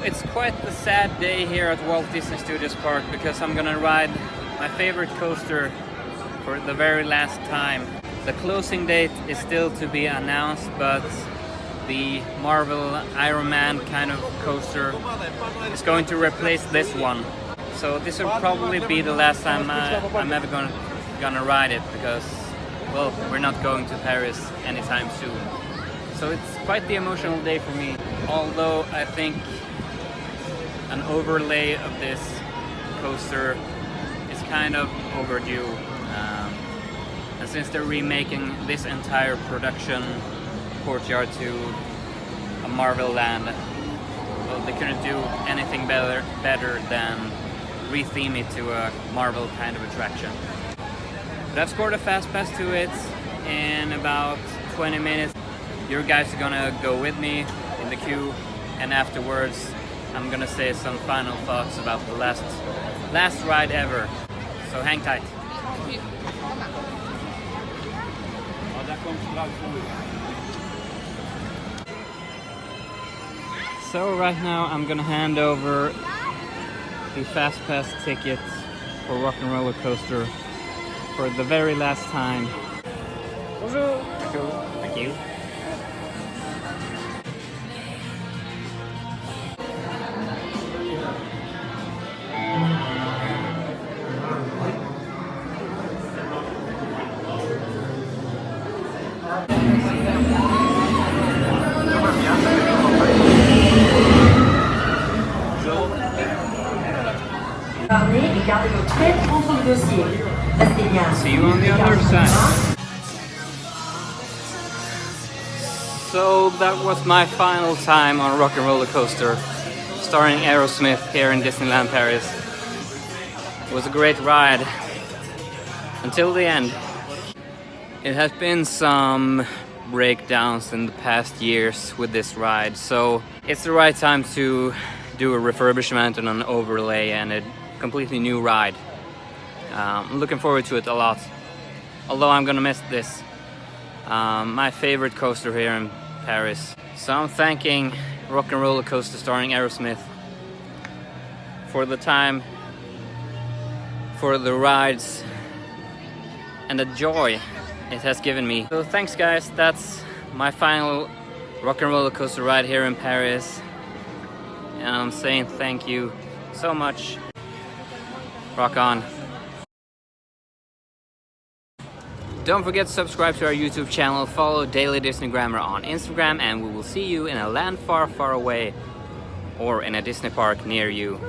it's quite the sad day here at Walt Disney Studios Park because I'm gonna ride my favorite coaster for the very last time. The closing date is still to be announced, but the Marvel Iron Man kind of coaster is going to replace this one. So this will probably be the last time I'm ever gonna ride it because, well, we're not going to Paris anytime soon. So it's quite the emotional day for me, although I think an overlay of this coaster is kind of overdue. And since they're remaking this entire production courtyard to a Marvel land, well, they couldn't do anything better than retheme it to a Marvel kind of attraction. But I've scored a fast pass to it in about 20 minutes. You guys are gonna go with me in the queue, and afterwards I'm gonna say some final thoughts about the last ride ever. So hang tight. So right now I'm gonna hand over the fast pass ticket for Rock and Roller Coaster for the very last time. Bonjour. Thank you. See you on the other side. So that was my final time on Rock and Roller Coaster, starring Aerosmith here in Disneyland Paris. It was a great ride until the end. It has been some breakdowns in the past years with this ride, so it's the right time to do a refurbishment and an overlay and a completely new ride. I'm looking forward to it a lot, although I'm gonna miss this. My favorite coaster here in Paris. So I'm thanking Rock and Roller Coaster starring Aerosmith for the time, for the rides, and the joy it has given me. So thanks guys, that's my final Rock and Roller Coaster ride here in Paris. And I'm saying thank you so much. Rock on. Don't forget to subscribe to our YouTube channel, follow Daily Disney Grammar on Instagram, and we will see you in a land far, far away or in a Disney park near you.